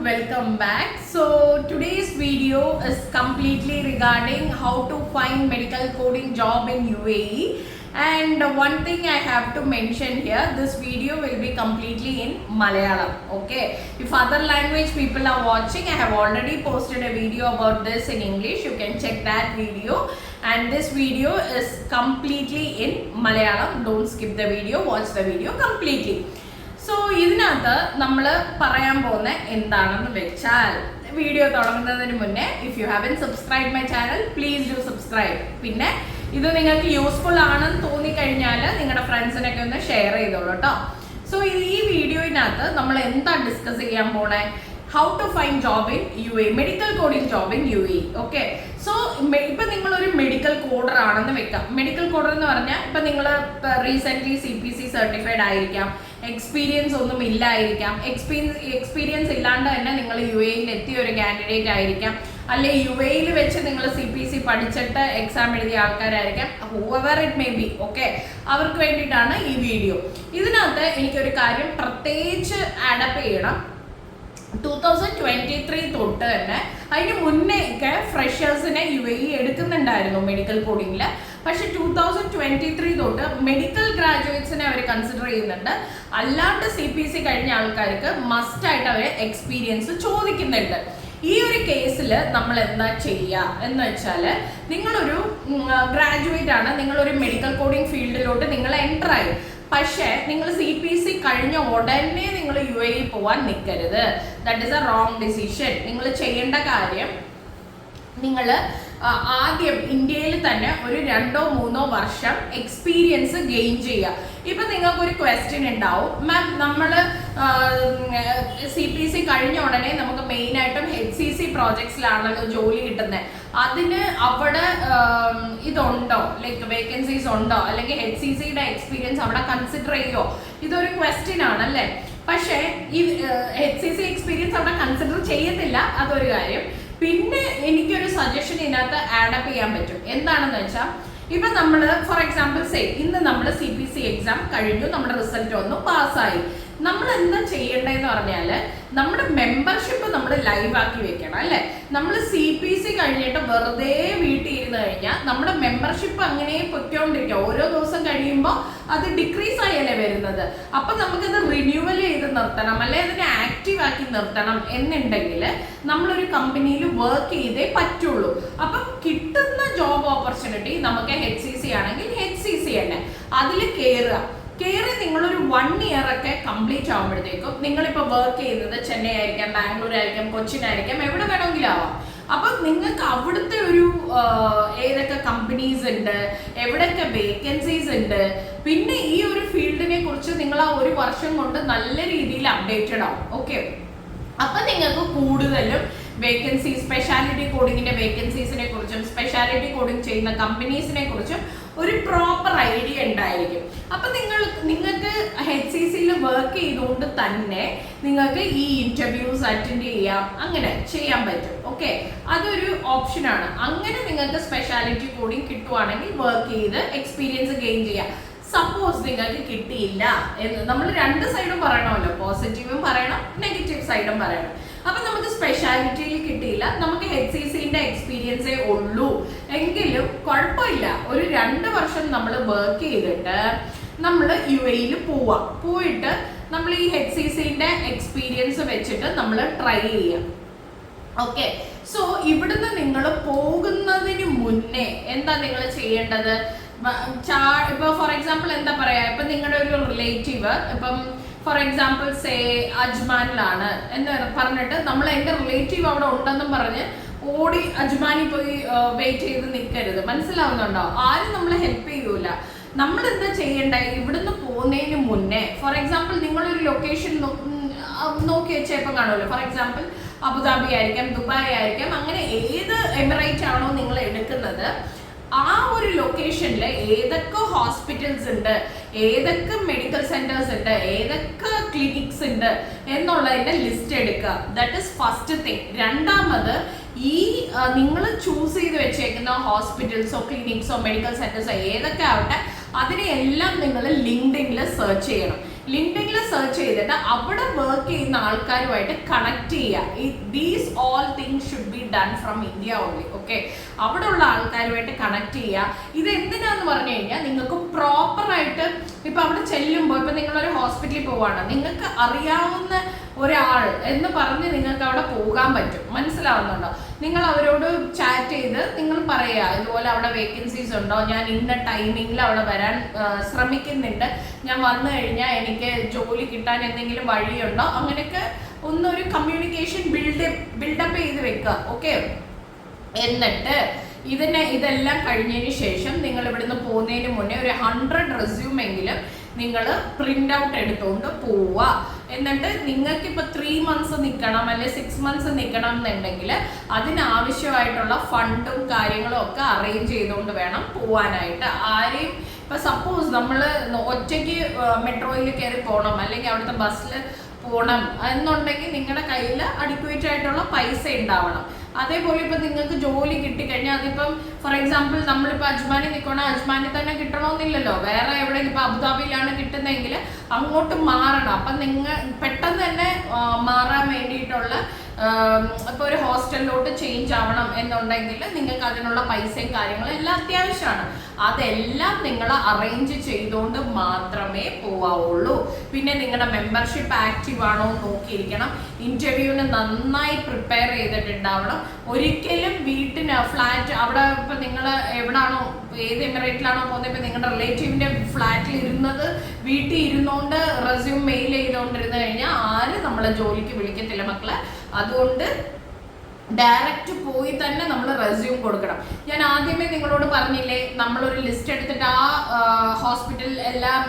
welcome back. So today's video is completely regarding how to find medical coding job in UAE. And one thing I have to mention here, this video will be completely in Malayalam. Okay, if other language people are watching, I have already posted a video about this in English. You can check that video. And this video is completely in Malayalam. Don't skip the video, watch the video completely. So ഇതിനകത്ത് നമ്മൾ പറയാൻ പോകുന്ന എന്താണെന്ന് വെച്ചാൽ video തുടങ്ങുന്നതിന് മുന്നേ if you haven subscribe my channel please do subscribe. പിന്നെ ഇത് നിങ്ങൾക്ക് യൂസ്ഫുൾ ആണെന്ന് തോന്നിക്കഴിഞ്ഞാൽ നിങ്ങളുടെ ഫ്രണ്ട്സിനൊക്കെ ഒന്ന് ഷെയർ ചെയ്തോളൂ കേട്ടോ. സോ ഈ വീഡിയോയിനകത്ത് നമ്മൾ എന്താ ഡിസ്കസ് ചെയ്യാൻ പോണേ, how to find job in UAE, medical coding job in UAE. Okay, so ഇപ്പം നിങ്ങളൊരു മെഡിക്കൽ കോഡർ ആണെന്ന് വെക്കാം. മെഡിക്കൽ കോഡർ എന്ന് പറഞ്ഞാൽ ഇപ്പം നിങ്ങൾ റീസെൻ്റ്ലി CPC സർട്ടിഫൈഡ് ആയിരിക്കാം, എക്സ്പീരിയൻസ് ഒന്നും ഇല്ലായിരിക്കാം, എക്സ്പീരിയൻസ് ഇല്ലാണ്ട് തന്നെ നിങ്ങൾ UAE എത്തിയ ഒരു കാൻഡിഡേറ്റ് ആയിരിക്കാം, അല്ലെ UAE വെച്ച് നിങ്ങൾ CPC പഠിച്ചിട്ട് എക്സാം എഴുതിയ ആൾക്കാരായിരിക്കാം, however it may be. Okay, അവർക്ക് വേണ്ടിയിട്ടാണ് ഈ വീഡിയോ. ഇതിനകത്ത് എനിക്കൊരു കാര്യം പ്രത്യേകിച്ച് ആഡപ്പ് ചെയ്യണം. 2023 തൊട്ട് തന്നെ, അതിന് മുന്നേ ഒക്കെ ഫ്രഷേഴ്സിനെ UAE എടുക്കുന്നുണ്ടായിരുന്നു മെഡിക്കൽ കോഡിങ്ങിൽ. പക്ഷെ 2023 തൊട്ട് മെഡിക്കൽ ഗ്രാജുവേറ്റ്സിനെ അവർ കൺസിഡർ ചെയ്യുന്നുണ്ട്. അല്ലാണ്ട് CPC കഴിഞ്ഞ ആൾക്കാർക്ക് മസ്റ്റായിട്ട് അവർ എക്സ്പീരിയൻസ് ചോദിക്കുന്നുണ്ട്. ഈ ഒരു കേസിൽ നമ്മൾ എന്താ ചെയ്യുക എന്ന് വെച്ചാൽ, നിങ്ങളൊരു ഗ്രാജുവേറ്റ് ആണ്, നിങ്ങളൊരു മെഡിക്കൽ കോഡിംഗ് ഫീൽഡിലോട്ട് നിങ്ങൾ എൻ്റർ ആയി. പക്ഷേ നിങ്ങൾ CPC കഴിഞ്ഞ ഉടനെ നിങ്ങൾ UAE പോവാൻ നിൽക്കരുത്. That is A wrong decision. നിങ്ങൾ ചെയ്യേണ്ട കാര്യം, നിങ്ങൾ ആദ്യം ഇന്ത്യയിൽ തന്നെ ഒരു 2-3 വർഷം എക്സ്പീരിയൻസ് ഗെയിൻ ചെയ്യുക. ഇപ്പം നിങ്ങൾക്കൊരു ക്വസ്റ്റ്യൻ ഉണ്ടാവും, മാം നമ്മൾ CPC കഴിഞ്ഞ ഉടനെ നമുക്ക് മെയിനായിട്ടും HCC പ്രോജക്ട്സിലാണല്ലോ ജോലി കിട്ടുന്നത്, അതിന് അവിടെ ഇതുണ്ടോ, ലൈക്ക് വേക്കൻസീസ് ഉണ്ടോ, അല്ലെങ്കിൽ HCCയുടെ എക്സ്പീരിയൻസ് അവിടെ കൺസിഡർ ചെയ്യുമോ? ഇതൊരു ക്വസ്റ്റ്യൻ ആണല്ലേ. പക്ഷേ ഈ HCC എക്സ്പീരിയൻസ് അവിടെ കൺസിഡർ ചെയ്യത്തില്ല, അതൊരു കാര്യം. പിന്നെ എനിക്കൊരു സജഷൻ ഇതിനകത്ത് ആഡപ്പ് ചെയ്യാൻ പറ്റും. എന്താണെന്ന് വെച്ചാൽ, ഇപ്പം നമ്മൾ ഫോർ എക്സാമ്പിൾ ഇന്ന് നമ്മൾ CPC എക്സാം കഴിഞ്ഞു, നമ്മുടെ റിസൾട്ട് വന്നു, പാസ്സായി. നമ്മൾ എന്താ ചെയ്യേണ്ടതെന്ന് പറഞ്ഞാൽ, നമ്മുടെ മെമ്പർഷിപ്പ് നമ്മൾ ലൈവ് ആക്കി വെക്കണം അല്ലേ. നമ്മൾ CPC കഴിഞ്ഞിട്ട് വെറുതെ വീട്ടിൽ ഇരുന്ന് കഴിഞ്ഞാൽ നമ്മുടെ മെമ്പർഷിപ്പ് അങ്ങനെ പൊയ്ക്കൊണ്ടിരിക്കുക. ഓരോ ദിവസം കഴിയുമ്പോൾ അത് ഡിക്രീസ് ആയല്ലേ വരുന്നത്. അപ്പം നമുക്കത് റിന്യൂവൽ ചെയ്ത് നിർത്തണം, അല്ലെ അതിനെ ആക്റ്റീവ് ആക്കി നിർത്തണം എന്നുണ്ടെങ്കിൽ നമ്മളൊരു കമ്പനിയിൽ വർക്ക് ചെയ്തേ പറ്റുള്ളൂ. അപ്പം കിട്ടുന്ന ജോബ് ഓപ്പർച്യൂണിറ്റി നമുക്ക് HCC ആണെങ്കിൽ HCC തന്നെ അതിൽ കയറി നിങ്ങളൊരു 1 ഇയർ ഒക്കെ കംപ്ലീറ്റ് ആകുമ്പോഴത്തേക്കും, നിങ്ങളിപ്പോൾ വർക്ക് ചെയ്യുന്നത് ചെന്നൈ ആയിരിക്കാം, ബാംഗ്ലൂർ ആയിരിക്കാം, കൊച്ചിൻ ആയിരിക്കാം, എവിടെ വേണമെങ്കിലും ആവാം. അപ്പം നിങ്ങൾക്ക് അവിടുത്തെ ഒരു ഏതൊക്കെ കമ്പനീസ് ഉണ്ട്, എവിടെയൊക്കെ വേക്കൻസീസ് ഉണ്ട്, പിന്നെ ഈ ഒരു ഫീൽഡിനെ കുറിച്ച് നിങ്ങൾ ആ 1 വർഷം കൊണ്ട് നല്ല രീതിയിൽ അപ്ഡേറ്റഡ് ആവും. ഓക്കെ, അപ്പം നിങ്ങൾക്ക് കൂടുതലും വേക്കൻസി, സ്പെഷ്യാലിറ്റി കോഡിങ്ങിന്റെ വേക്കൻസീസിനെ കുറിച്ചും സ്പെഷ്യാലിറ്റി കോഡിങ് ചെയ്യുന്ന കമ്പനീസിനെ കുറിച്ചും ഒരു പ്രോപ്പർ ഐഡിയ ഉണ്ടായിരിക്കും. അപ്പം നിങ്ങൾക്ക് HCCയിൽ വർക്ക് ചെയ്തുകൊണ്ട് തന്നെ നിങ്ങൾക്ക് ഈ ഇന്റർവ്യൂസ് അറ്റൻഡ് ചെയ്യാം, അങ്ങനെ ചെയ്യാൻ പറ്റും. ഓക്കെ, അതൊരു ഓപ്ഷനാണ്. അങ്ങനെ നിങ്ങൾക്ക് സ്പെഷ്യാലിറ്റി കോഡിങ് കിട്ടുവാണെങ്കിൽ വർക്ക് ചെയ്ത് എക്സ്പീരിയൻസ് ഗെയിൻ ചെയ്യാം. സപ്പോസ് നിങ്ങൾക്ക് കിട്ടിയില്ല എന്ന്, നമ്മൾ 2 സൈഡും പറയണമല്ലോ, പോസിറ്റീവും പറയണം, നെഗറ്റീവ് സൈഡും പറയണം. അപ്പം നമുക്ക് സ്പെഷ്യാലിറ്റിയിൽ കിട്ടിയില്ല, നമുക്ക് HCCന്റെ എക്സ്പീരിയൻസേ ഉള്ളൂ എങ്കിലും കുഴപ്പമില്ല. ഒരു 2 വർഷം നമ്മൾ വർക്ക് ചെയ്തിട്ട് നമ്മൾ UAEയിൽ പോയിട്ട് നമ്മൾ ഈ HCCന്റെ എക്സ്പീരിയൻസ് വെച്ചിട്ട് നമ്മൾ ട്രൈ ചെയ്യാം. ഓക്കെ, സോ ഇവിടുന്ന് നിങ്ങൾ പോകുന്നതിന് മുന്നേ എന്താ നിങ്ങൾ ചെയ്യേണ്ടത്? ഇപ്പൊ ഫോർ എക്സാമ്പിൾ എന്താ പറയാ, ഇപ്പൊ നിങ്ങളുടെ ഒരു റിലേറ്റീവ് ഇപ്പം ഫോർ എക്സാമ്പിൾ അജ്മാനിലാണ് എന്ന് പറഞ്ഞിട്ട്, നമ്മൾ എൻ്റെ റിലേറ്റീവ് അവിടെ ഉണ്ടെന്നും പറഞ്ഞ് ഓടി അജ്മാനിൽ പോയി വെയിറ്റ് ചെയ്ത് നിൽക്കരുത്. മനസ്സിലാവുന്നുണ്ടോ? ആരും നമ്മളെ ഹെൽപ്പ് ചെയ്യൂല. നമ്മൾ എന്താ ചെയ്യേണ്ട, ഇവിടുന്ന് പോകുന്നതിന് മുന്നേ ഫോർ എക്സാമ്പിൾ നിങ്ങളൊരു ലൊക്കേഷൻ നോക്കി വെച്ചേപ്പം കാണുമല്ലോ. ഫോർ എക്സാമ്പിൾ അബുദാബി ആയിരിക്കാം, ദുബായ് ആയിരിക്കാം, അങ്ങനെ ഏത് എമിറേറ്റ് ആണോ നിങ്ങൾ എടുക്കുന്നത്, ആ ഒരു ലൊക്കേഷനിൽ ഏതൊക്കെ ഹോസ്പിറ്റൽസ് ഉണ്ട്, ഏതൊക്കെ മെഡിക്കൽ സെന്റേഴ്സ് ഉണ്ട്, ഏതൊക്കെ ക്ലിനിക്സ് ഉണ്ട് എന്നുള്ളതിന്റെ ലിസ്റ്റ് എടുക്കുക. That is first thing. രണ്ടാമത്, ഈ നിങ്ങൾ ചൂസ് ചെയ്ത് വെച്ചേക്കുന്ന ഹോസ്പിറ്റൽസോ ക്ലിനിക്സോ മെഡിക്കൽ സെന്റേഴ്സോ ഏതൊക്കെ ആവട്ടെ, അതിനെയെല്ലാം നിങ്ങൾ ലിങ്ക്ഡിനിൽ സെർച്ച് ചെയ്യണം. ലിങ്ക്ഡിനിൽ സെർച്ച് ചെയ്തിട്ട് അവിടെ വർക്ക് ചെയ്യുന്ന ആൾക്കാരുമായിട്ട് കണക്ട് ചെയ്യുക. These all things should be done from India only. Okay, അവിടെ ഉള്ള ആൾക്കാരുമായിട്ട് കണക്ട് ചെയ്യുക. ഇത് എന്തിനാന്ന് പറഞ്ഞു കഴിഞ്ഞാൽ നിങ്ങൾക്ക് പ്രോപ്പറായിട്ട് ഇപ്പം അവിടെ ചെല്ലുമ്പോൾ, ഇപ്പം നിങ്ങളൊരു ഹോസ്പിറ്റലിൽ പോവാണ്, നിങ്ങൾക്ക് അറിയാവുന്ന ഒരാൾ എന്ന് പറഞ്ഞ് നിങ്ങൾക്ക് അവിടെ പോകാൻ പറ്റും. മനസ്സിലാവുന്നുണ്ടോ? നിങ്ങൾ അവരോട് ചാറ്റ് ചെയ്ത് നിങ്ങൾ പറയുക, ഇതുപോലെ അവിടെ വേക്കൻസീസ് ഉണ്ടോ, ഞാൻ ഇന്ന ടൈമിങ്ങിൽ അവിടെ വരാൻ ശ്രമിക്കുന്നുണ്ട്, ഞാൻ വന്നു കഴിഞ്ഞാൽ എനിക്ക് ജോലി കിട്ടാൻ എന്തെങ്കിലും വഴിയുണ്ടോ, അങ്ങനെയൊക്കെ ഒന്നൊരു കമ്മ്യൂണിക്കേഷൻ ബിൽഡപ്പ് ചെയ്ത് വെക്കുക. ഓക്കെ, എന്നിട്ട് ഇതെല്ലാം കഴിഞ്ഞതിന് ശേഷം നിങ്ങൾ ഇവിടുന്ന് പോകുന്നതിന് മുന്നേ ഒരു 100 റെസ്യൂമെങ്കിലും നിങ്ങൾ പ്രിന്റ് ഔട്ട് എടുത്തുകൊണ്ട് പോവുക. എന്നിട്ട് നിങ്ങൾക്ക് ഇപ്പോൾ 3 മന്ത്സ് നിൽക്കണം അല്ലെ 6 മന്ത്സ് നിൽക്കണം എന്നുണ്ടെങ്കിൽ അതിനാവശ്യമായിട്ടുള്ള ഫണ്ടും കാര്യങ്ങളും ഒക്കെ അറേഞ്ച് ചെയ്തുകൊണ്ട് വേണം പോവാനായിട്ട്. ആരെയും ഇപ്പം സപ്പോസ് നമ്മൾ ഒറ്റയ്ക്ക് മെട്രോയിൽ കയറി പോകണം അല്ലെങ്കിൽ അവിടുത്തെ ബസ്സിൽ പോകണം എന്നുണ്ടെങ്കിൽ നിങ്ങളുടെ കയ്യിൽ അഡിക്വേറ്റ് ആയിട്ടുള്ള പൈസ ഉണ്ടാവണം. അതേപോലെ ഇപ്പം നിങ്ങൾക്ക് ജോലി കിട്ടിക്കഴിഞ്ഞാൽ അതിപ്പം ഫോർ എക്സാമ്പിൾ നമ്മളിപ്പോൾ അജ്മാനിൽ നിൽക്കണം, അജ്മാനിൽ തന്നെ കിട്ടണമെന്നില്ലല്ലോ, വേറെ എവിടെ ഇപ്പം അബുദാബിയിലാണ് കിട്ടുന്നതെങ്കിൽ അങ്ങോട്ട് മാറണം. അപ്പം നിങ്ങൾ പെട്ടെന്ന് തന്നെ മാറാൻ വേണ്ടിയിട്ടുള്ള ഇപ്പോൾ ഒരു ഹോസ്റ്റലിലോട്ട് ചേഞ്ച് ആവണം എന്നുണ്ടെങ്കിൽ നിങ്ങൾക്ക് അതിനുള്ള പൈസയും കാര്യങ്ങളും എല്ലാം അത്യാവശ്യമാണ്. അതെല്ലാം നിങ്ങൾ അറേഞ്ച് ചെയ്തുകൊണ്ട് മാത്രമേ പോവാവുള്ളൂ. പിന്നെ നിങ്ങളുടെ മെമ്പർഷിപ്പ് ആക്റ്റീവ് ആണോ എന്ന് നോക്കിയിരിക്കണം. ഇന്റർവ്യൂവിന് നന്നായി പ്രിപ്പയർ ചെയ്തിട്ടുണ്ടാവണം. ഒരിക്കലും ഫ്ലാറ്റ് അവിടെ ഇപ്പം നിങ്ങൾ എവിടാണോ ഏത് എമിറേറ്റിലാണോ പോകുന്നത്, ഇപ്പം നിങ്ങളുടെ റിലേറ്റീവിൻ്റെ ഫ്ലാറ്റിൽ ഇരുന്നത് വീട്ടിൽ ഇരുന്നുകൊണ്ട് റെസ്യൂം മെയിൽ ചെയ്തുകൊണ്ടിരുന്നു കഴിഞ്ഞാൽ ആരും നമ്മളെ ജോലിക്ക് വിളിക്കത്തില്ല മക്കളെ. അതുകൊണ്ട് ഡയറക്റ്റ് പോയി തന്നെ നമ്മൾ റെസ്യൂം കൊടുക്കണം. ഞാൻ ആദ്യമേ നിങ്ങളോട് പറഞ്ഞില്ലേ, നമ്മളൊരു ലിസ്റ്റ് എടുത്തിട്ട് ആ ഹോസ്പിറ്റൽ എല്ലാം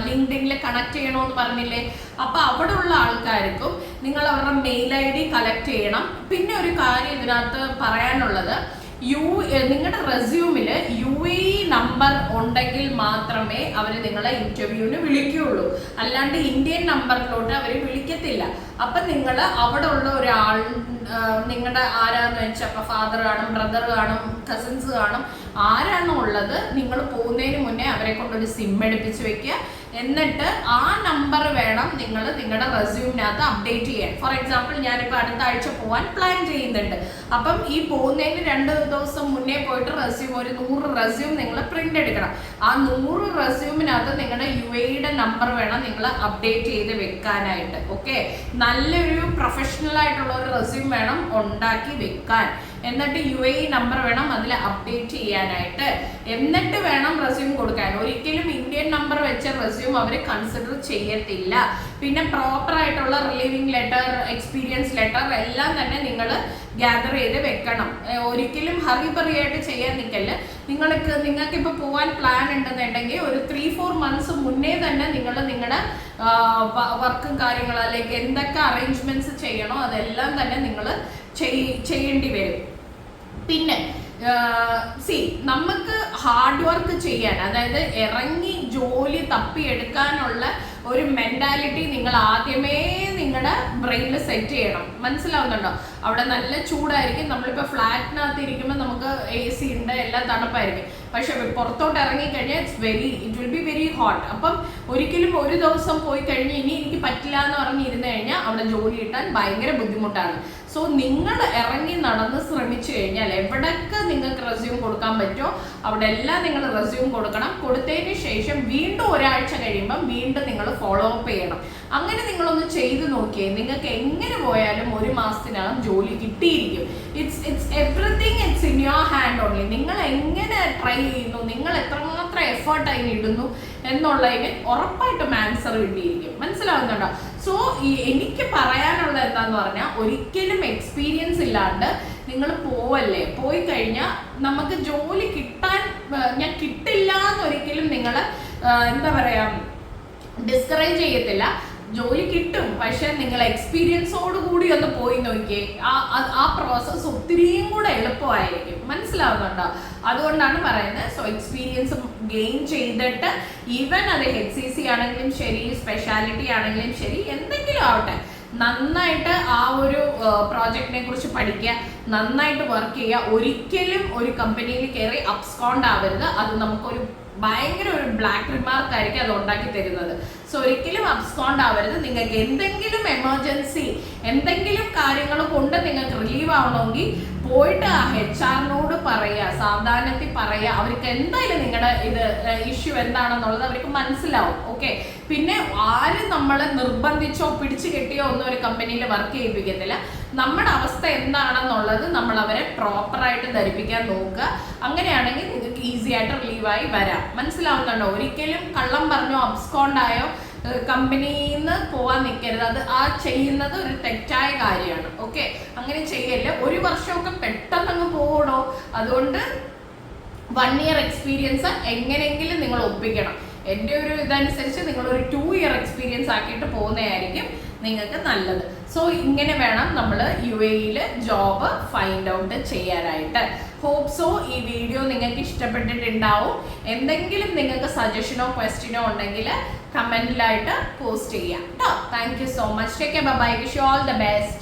ലിങ്ക്ഡിനിൽ കണക്ട് ചെയ്യണമെന്ന് പറഞ്ഞില്ലേ. അപ്പം അവിടെ ഉള്ള ആൾക്കാർക്കും നിങ്ങൾ അവരുടെ മെയിൽ ID കളക്ട് ചെയ്യണം. പിന്നെ ഒരു കാര്യം ഇതിനകത്ത് പറയാനുള്ളത്, നിങ്ങളുടെ റെസ്യൂമിൽ UAE നമ്പർ ഉണ്ടെങ്കിൽ മാത്രമേ അവർ നിങ്ങളെ ഇന്റർവ്യൂവിന് വിളിക്കുകയുള്ളൂ. അല്ലാണ്ട് ഇന്ത്യൻ നമ്പറിലോട്ട് അവർ വിളിക്കത്തില്ല. അപ്പം നിങ്ങൾ അവിടെ ഉള്ള ഒരാൾ നിങ്ങളുടെ ആരാന്ന് വെച്ചാൽ ഇപ്പം ഫാദർ കാണും, ബ്രദർ കാണും, കസിൻസ് കാണും, ആരാണോ ഉള്ളത് നിങ്ങൾ പോകുന്നതിന് മുന്നേ അവരെ കൊണ്ടൊരു സിം എടുപ്പിച്ച് വെക്കുക. എന്നിട്ട് ആ നമ്പർ വേണം നിങ്ങൾ നിങ്ങളുടെ റെസ്യൂമിനകത്ത് അപ്ഡേറ്റ് ചെയ്യാൻ. ഫോർ എക്സാമ്പിൾ ഞാനിപ്പോൾ അടുത്ത ആഴ്ച പോകാൻ പ്ലാൻ ചെയ്യുന്നുണ്ട്. അപ്പം ഈ പോകുന്നതിന് 2 ദിവസം മുന്നേ പോയിട്ട് ഒരു 100 റെസ്യൂം നിങ്ങൾ പ്രിന്റ് എടുക്കണം. ആ 100 റെസ്യൂമിനകത്ത് നിങ്ങളുടെ UAE നമ്പർ വേണം നിങ്ങൾ അപ്ഡേറ്റ് ചെയ്ത് വെക്കാനായിട്ട്. ഓക്കെ, നല്ലൊരു പ്രൊഫഷണൽ ആയിട്ടുള്ള ഒരു റെസ്യൂം വേണം ഉണ്ടാക്കി വെക്കാൻ. എന്നിട്ട് UAE നമ്പർ വേണം അതിൽ അപ്ഡേറ്റ് ചെയ്യാനായിട്ട്. എന്നിട്ട് വേണം റെസ്യൂം കൊടുക്കാൻ. ഒരിക്കലും ഇന്ത്യൻ നമ്പർ വെച്ച റെസ്യൂം അവർ കൺസിഡർ ചെയ്യത്തില്ല. പിന്നെ പ്രോപ്പർ ആയിട്ടുള്ള റിലീവിംഗ് ലെറ്റർ, എക്സ്പീരിയൻസ് ലെറ്റർ എല്ലാം തന്നെ നിങ്ങൾ ഗ്യാദർ ചെയ്ത് വെക്കണം. ഒരിക്കലും ഹറിബറിയായിട്ട് ചെയ്യാൻ നിൽക്കല്ല. നിങ്ങൾക്ക് ഇപ്പോൾ പോകാൻ പ്ലാൻ ഉണ്ടെന്നുണ്ടെങ്കിൽ ഒരു 3-4 മന്ത്സ് മുന്നേ തന്നെ നിങ്ങൾ നിങ്ങളുടെ വർക്കും കാര്യങ്ങളും അല്ലെങ്കിൽ എന്തൊക്കെ അറേഞ്ച്മെന്റ്സ് ചെയ്യണോ അതെല്ലാം തന്നെ നിങ്ങൾ ചെയ്യേണ്ടി വരും. പിന്നെ നമുക്ക് ഹാർഡ് വർക്ക് ചെയ്യാൻ, അതായത് ഇറങ്ങി ജോലി തപ്പിയെടുക്കാനുള്ള ഒരു മെന്റാലിറ്റി നിങ്ങൾ ആദ്യമേ നിങ്ങളുടെ ബ്രെയിനിൽ സെറ്റ് ചെയ്യണം. മനസ്സിലാവുന്നുണ്ടോ? അവിടെ നല്ല ചൂടായിരിക്കും. നമ്മളിപ്പോൾ ഫ്ലാറ്റിനകത്ത് ഇരിക്കുമ്പോൾ നമുക്ക് AC ഉണ്ട്, എല്ലാം തണുപ്പായിരിക്കും. പക്ഷെ പുറത്തോട്ട് ഇറങ്ങിക്കഴിഞ്ഞാൽ it will be very hot. അപ്പം ഒരിക്കലും ഒരു ദിവസം പോയി കഴിഞ്ഞ് ഇനി എനിക്ക് പറ്റില്ല എന്ന് പറഞ്ഞിരുന്നു കഴിഞ്ഞാൽ അവിടെ ജോലി കിട്ടാൻ ഭയങ്കര ബുദ്ധിമുട്ടാണ്. സോ നിങ്ങൾ ഇറങ്ങി നടന്ന് ശ്രമിച്ചു കഴിഞ്ഞാൽ എവിടെയൊക്കെ നിങ്ങൾക്ക് റെസ്യൂം കൊടുക്കാൻ പറ്റുമോ അവിടെ എല്ലാം നിങ്ങൾ റെസ്യൂം കൊടുക്കണം. കൊടുത്തതിന് ശേഷം വീണ്ടും ഒരാഴ്ച കഴിയുമ്പം വീണ്ടും നിങ്ങൾ ഫോളോ അപ്പ് ചെയ്യണം. അങ്ങനെ നിങ്ങളൊന്ന് ചെയ്ത് നോക്കിയേ, നിങ്ങൾക്ക് എങ്ങനെ പോയാലും 1 മാസത്തിനകം ജോലി കിട്ടിയിരിക്കും. It's everything it's in your hand only. നിങ്ങൾ എങ്ങനെ ട്രൈ ചെയ്യുന്നു, നിങ്ങൾ എത്രമാത്രം എഫേർട്ട് അതിന് ഇടുന്നു എന്നുള്ളതിന് ഉറപ്പായിട്ടും ആൻസർ കിട്ടിയിരിക്കും. മനസ്സിലാവുന്നുണ്ടോ? സോ എനിക്ക് പറയാനുള്ളത് എന്താന്ന് പറഞ്ഞാൽ, ഒരിക്കലും എക്സ്പീരിയൻസ് ഇല്ലാണ്ട് നിങ്ങൾ പോവല്ലേ. പോയി കഴിഞ്ഞാൽ നമുക്ക് ജോലി ഞാൻ കിട്ടില്ല എന്നൊരിക്കലും നിങ്ങൾ എന്താ പറയാ ഡിസ്കറേജ് ചെയ്യത്തില്ല. ജോലി കിട്ടും. പക്ഷെ നിങ്ങൾ എക്സ്പീരിയൻസോട് കൂടി ഒന്ന് പോയി നോക്കിയേ, ആ പ്രോസസ്സ് ഒത്തിരിയും കൂടെ എളുപ്പമായിരിക്കും. മനസ്സിലാവുന്നുണ്ടോ? അതുകൊണ്ടാണ് പറയുന്നത്. സോ എക്സ്പീരിയൻസ് ഗെയിൻ ചെയ്തിട്ട് ഈവൻ അത് HCC ആണെങ്കിലും ശരി, സ്പെഷ്യാലിറ്റി ആണെങ്കിലും ശരി, എന്തെങ്കിലും ആവട്ടെ, നന്നായിട്ട് ആ ഒരു പ്രോജക്റ്റിനെ കുറിച്ച് പഠിക്കുക, നന്നായിട്ട് വർക്ക് ചെയ്യുക. ഒരിക്കലും ഒരു കമ്പനിയിൽ കയറി അബ്സ്കോണ്ട് ആവരുത്. അത് നമുക്കൊരു ഭയങ്കര ഒരു ബ്ലാക്ക് റിമാർക്ക് ആയിരിക്കും അത് ഉണ്ടാക്കി തരുന്നത്. സോ ഒരിക്കലും അബ്സ്കോണ്ട് ആവരുത്. നിങ്ങൾക്ക് എന്തെങ്കിലും എമർജൻസി എന്തെങ്കിലും കാര്യങ്ങൾ കൊണ്ട് നിങ്ങൾക്ക് റിലീവ് ആവണമെങ്കിൽ പോയിട്ട് ആ HR-നോട് പറയുക, സാവധാനത്തിൽ പറയുക. അവർക്ക് എന്തായാലും നിങ്ങളുടെ ഇത് ഇഷ്യൂ എന്താണെന്നുള്ളത് അവർക്ക് മനസ്സിലാവും. ഓക്കെ, പിന്നെ ആരും നമ്മളെ നിർബന്ധിച്ചോ പിടിച്ചു കെട്ടിയോ ഒന്നും ഒരു കമ്പനിയിൽ വർക്ക് ചെയ്യിപ്പിക്കത്തില്ല. നമ്മുടെ അവസ്ഥ എന്താണെന്നുള്ളത് നമ്മൾ അവരെ പ്രോപ്പറായിട്ട് ധരിപ്പിക്കാൻ നോക്കുക. അങ്ങനെയാണെങ്കിൽ നിങ്ങൾക്ക് ഈസി ആയിട്ട് റിലീവായി വരാം. മനസ്സിലാവുന്നുണ്ടോ? ഒരിക്കലും കള്ളം പറഞ്ഞോ അബ്സ്കോണ്ടായോ കമ്പനിയിൽ നിന്ന് പോവാൻ നിൽക്കരുത്. അത് ആ ചെയ്യുന്നത് ഒരു തെറ്റായ കാര്യമാണ്. ഓക്കെ, അങ്ങനെ ചെയ്യല്ല. 1 വർഷമൊക്കെ പെട്ടെന്ന് അങ്ങ് പോകണോ. അതുകൊണ്ട് 1 ഇയർ എക്സ്പീരിയൻസ് എങ്ങനെയെങ്കിലും നിങ്ങൾ ഒപ്പിക്കണം. എൻ്റെ ഒരു ഇതനുസരിച്ച് നിങ്ങളൊരു 2 ഇയർ എക്സ്പീരിയൻസ് ആക്കിയിട്ട് പോകുന്നതായിരിക്കും നിങ്ങൾക്ക് നല്ലത്. സോ ഇങ്ങനെ വേണം നമ്മൾ UAE-ൽ ജോബ് ഫൈൻഡ് ഔട്ട് ചെയ്യാനായിട്ട്. ഹോപ്പ് സോ ഈ വീഡിയോ നിങ്ങൾക്ക് ഇഷ്ടപ്പെട്ടിട്ടുണ്ടാവും. എന്തെങ്കിലും നിങ്ങൾക്ക് സജഷനോ ക്വസ്റ്റ്യനോ ഉണ്ടെങ്കിൽ കമൻറ്റിലായിട്ട് പോസ്റ്റ് ചെയ്യാം കേട്ടോ. Thank you so much. Take care. Bye bye. Wish you all the best.